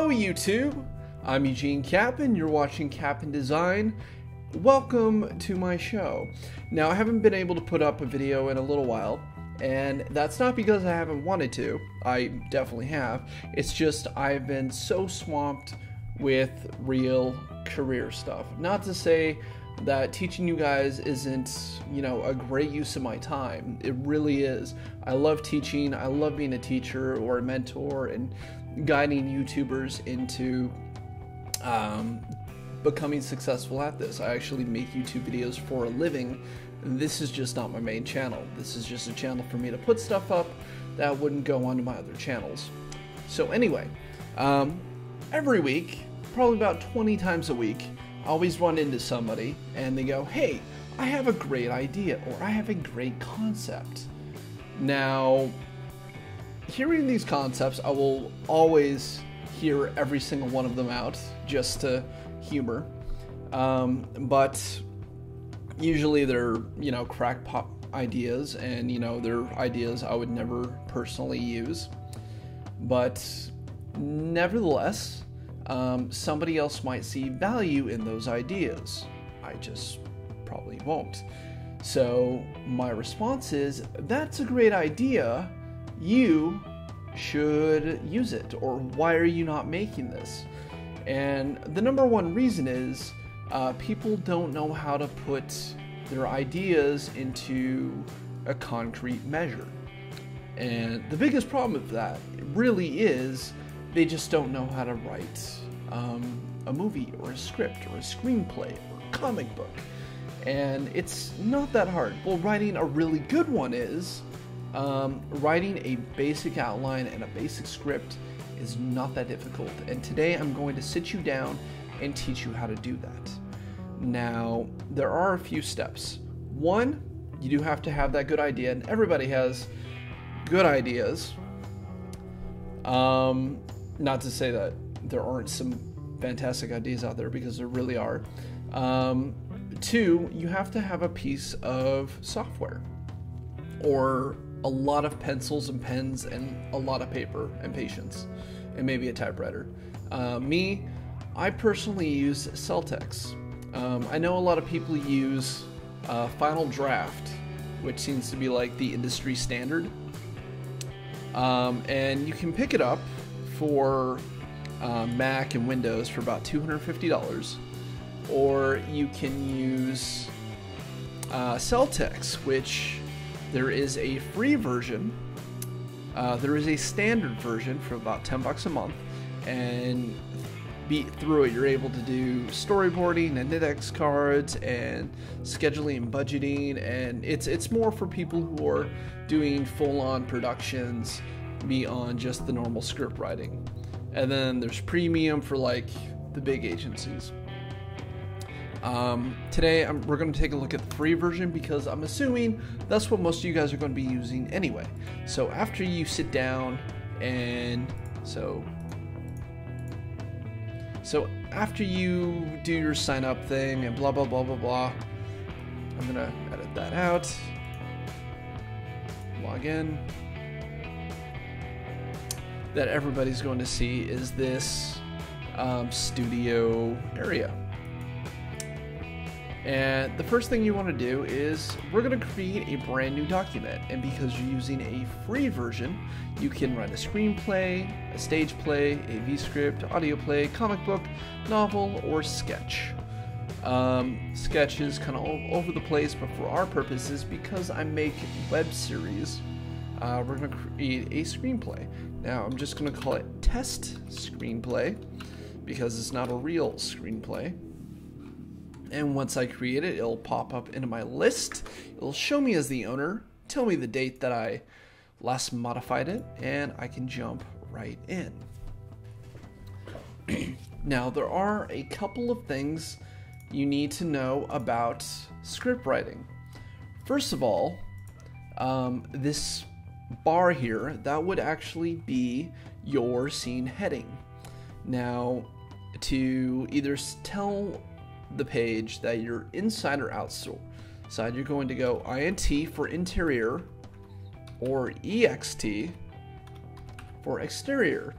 Hello YouTube, I'm Eugene Capon, you're watching Capon Design. Welcome to my show. Now I haven't been able to put up a video in a little while, and that's not because I haven't wanted to, I definitely have. It's just I've been so swamped with real career stuff. Not to say that teaching you guys isn't, a great use of my time. It really is. I love teaching, I love being a teacher or a mentor and guiding YouTubers into becoming successful at this. I actually make YouTube videos for a living. This is just not my main channel. This is just a channel for me to put stuff up that wouldn't go onto my other channels. So anyway, every week, probably about 20 times a week, I always run into somebody and they go, hey, I have a great idea, or I have a great concept. Now, hearing these concepts, I will always hear every single one of them out just to humor. But usually they're, crackpot ideas, and, they're ideas I would never personally use. But nevertheless, somebody else might see value in those ideas. I just probably won't. So my response is, that's a great idea. You should use it, or why are you not making this? And the number one reason is people don't know how to put their ideas into a concrete measure. And the biggest problem with that really is they just don't know how to write a movie or a script or a screenplay or a comic book. And it's not that hard. Well, writing a really good one is. Writing a basic outline and a basic script is not that difficult. And today I'm going to sit you down and teach you how to do that. Now, there are a few steps. One, you do have to have that good idea, and everybody has good ideas. Not to say that there aren't some fantastic ideas out there, because there really are. Two, you have to have a piece of software, or a lot of pencils and pens and a lot of paper and patience, and maybe a typewriter. I personally use Celtics. I know a lot of people use Final Draft, which seems to be like the industry standard. And you can pick it up for Mac and Windows for about $250, or you can use Celtics, which there is a free version. There is a standard version for about $10 a month, and through it you're able to do storyboarding and index cards and scheduling and budgeting, and it's more for people who are doing full-on productions beyond just the normal script writing. And then there's premium for like the big agencies. Today we're going to take a look at the free version, because I'm assuming that's what most of you guys are going to be using anyway. So after you sit down and so after you do your sign up thing and blah blah blah blah blah, I'm gonna edit that out, log in. That everybody's going to see is this studio area. And the first thing you want to do is we're going to create a brand new document. And because you're using a free version, you can write a screenplay, a stage play, a V-script, audio play, comic book, novel, or sketch. Sketch is kind of all over the place, but for our purposes, because I make web series, we're going to create a screenplay. Now I'm just going to call it test screenplay, because it's not a real screenplay. And once I create it, it'll pop up into my list. It'll show me as the owner, tell me the date that I last modified it, and I can jump right in. Now, there are a couple of things you need to know about script writing. First of all, this bar here, that would actually be your scene heading. Now, to either tell the page that you're inside or outside, you're going to go INT for interior, or EXT for exterior.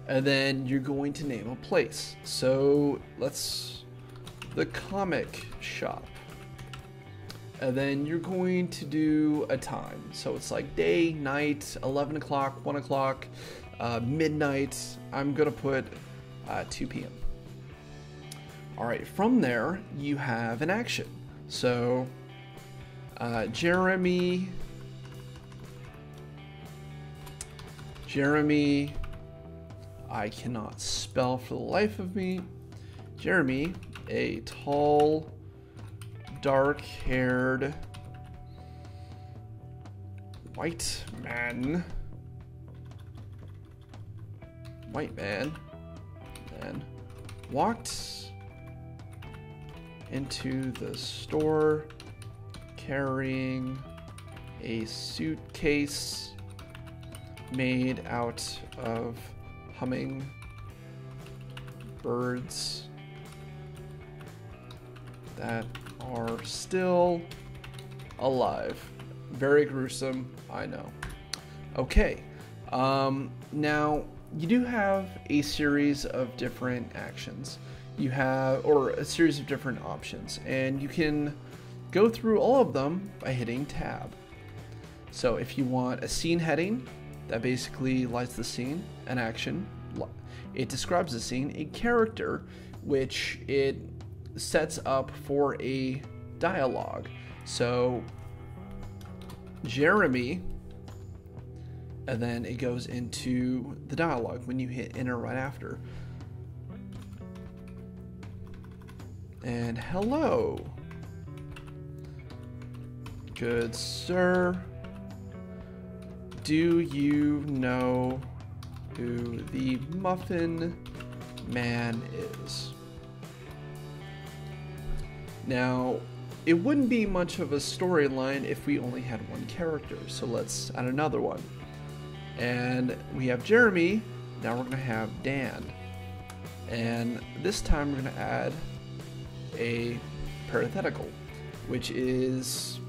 And then you're going to name a place. So the comic shop. And then you're going to do a time. So it's like day, night, 11 o'clock, 1 o'clock, midnight. I'm going to put 2 p.m. All right, from there, you have an action. So Jeremy, I cannot spell for the life of me. Jeremy, a tall, dark-haired white man, walked into the store carrying a suitcase made out of humming birds that are still alive. Very gruesome, I know. Okay, now you do have a series of different actions. You have, or a series of different options, and you can go through all of them by hitting tab. So if you want a scene heading, that basically lights the scene. An action, it describes the scene. A character, which it sets up for a dialogue. So Jeremy, and then it goes into the dialogue when you hit enter right after. And hello, good sir. Do you know who the Muffin Man is? Now, it wouldn't be much of a storyline if we only had one character, so let's add another one. And we have Jeremy, now we're going to have Dan. And this time we're going to add a parenthetical, which is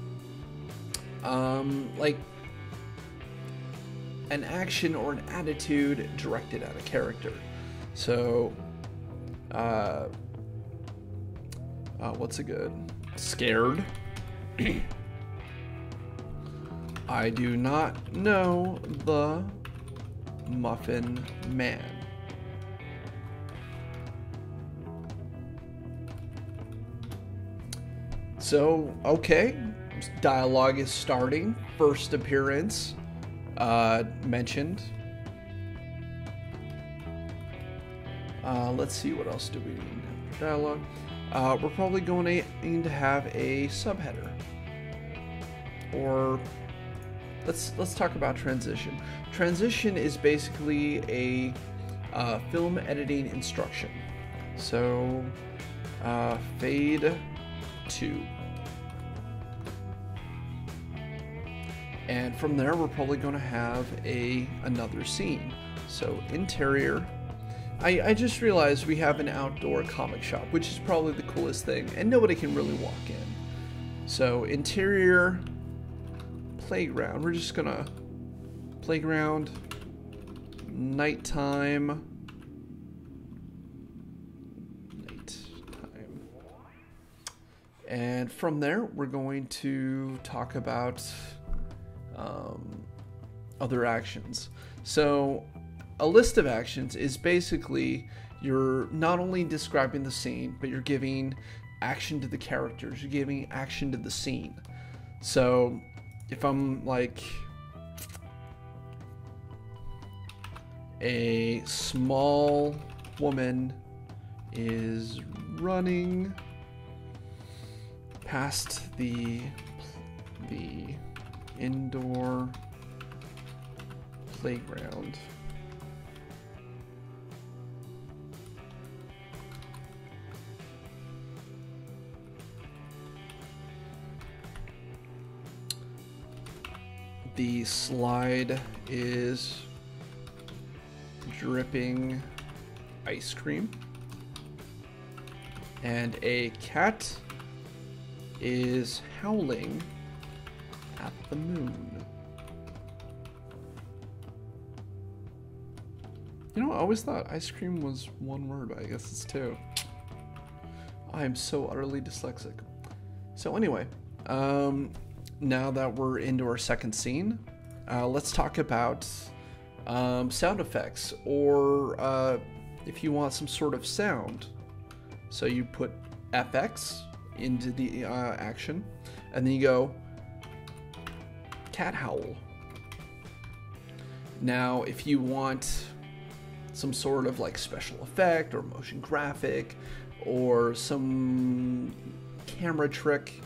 like an action or an attitude directed at a character. So, what's a good? Scared. I do not know the Muffin Man. So, okay, dialogue is starting. First appearance mentioned. Let's see, what else do we need after dialogue? We're probably going to have a subheader. Or let's talk about transition. Transition is basically a film editing instruction. So fade to. And from there, we're probably going to have another scene. So interior. I just realized we have an outdoor comic shop, which is probably the coolest thing, and nobody can really walk in. So interior, playground. We're just gonna playground, nighttime. And from there, we're going to talk about other actions. So a list of actions is basically, you're not only describing the scene, but you're giving action to the characters, you're giving action to the scene. So if I'm like, a small woman is running past the indoor playground. The slide is dripping ice cream. And a cat is howling at the moon. You know, I always thought ice cream was one word, but I guess it's two. I am so utterly dyslexic. So anyway, now that we're into our second scene, let's talk about sound effects, or if you want some sort of sound. So you put FX into the action, and then you go cat howl. Now, if you want some sort of like special effect or motion graphic or some camera trick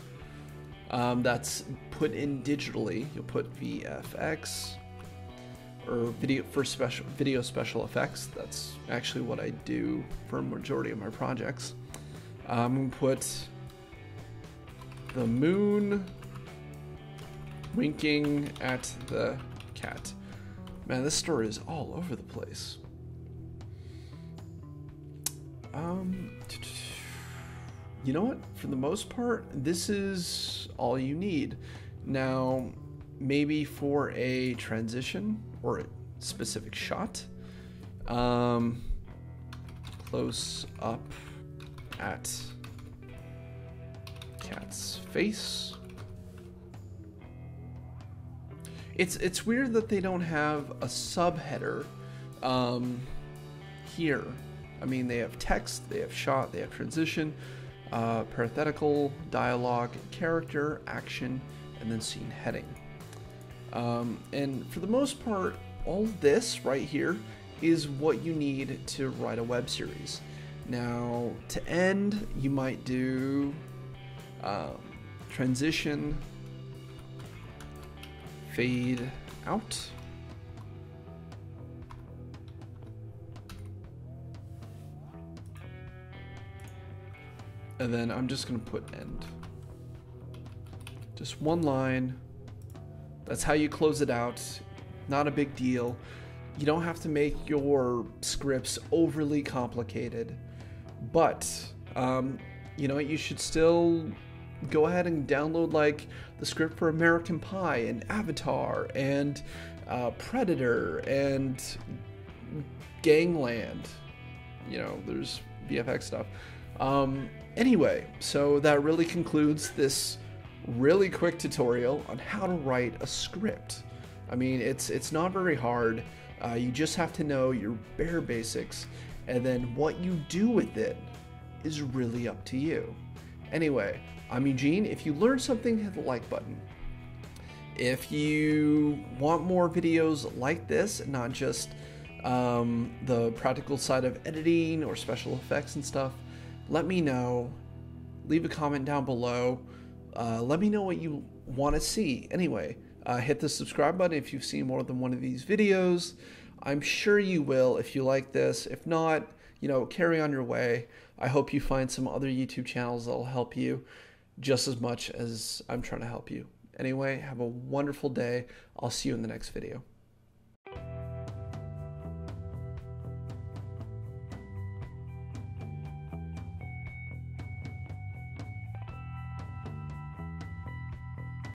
that's put in digitally, you'll put VFX, or video special effects. That's actually what I do for a majority of my projects. I'm gonna put the moon winking at the cat. Man, this story is all over the place. You know what? For the most part, this is all you need. Now, maybe for a transition or a specific shot, close up at cat's face. It's weird that they don't have a subheader here. I mean, they have text, they have shot, they have transition, parenthetical, dialogue, character, action, and then scene heading. And for the most part, all this right here is what you need to write a web series. Now, to end, you might do transition, fade out, and then I'm just going to put end. Just one line. That's how you close it out. Not a big deal. You don't have to make your scripts overly complicated, but you know, you should still go ahead and download like the script for American Pie and Avatar and Predator and Gangland. You know, there's VFX stuff. Anyway, so that really concludes this really quick tutorial on how to write a script. I mean, it's not very hard. You just have to know your bare basics, and then what you do with it is really up to you. Anyway, I'm Eugene. If you learned something, hit the like button. If you want more videos like this, not just the practical side of editing or special effects and stuff, let me know. Leave a comment down below. Let me know what you want to see. Anyway, hit the subscribe button if you've seen more than one of these videos. I'm sure you will if you like this. If not, you know, carry on your way. I hope you find some other YouTube channels that'll help you just as much as I'm trying to help you. Anyway, have a wonderful day. I'll see you in the next video.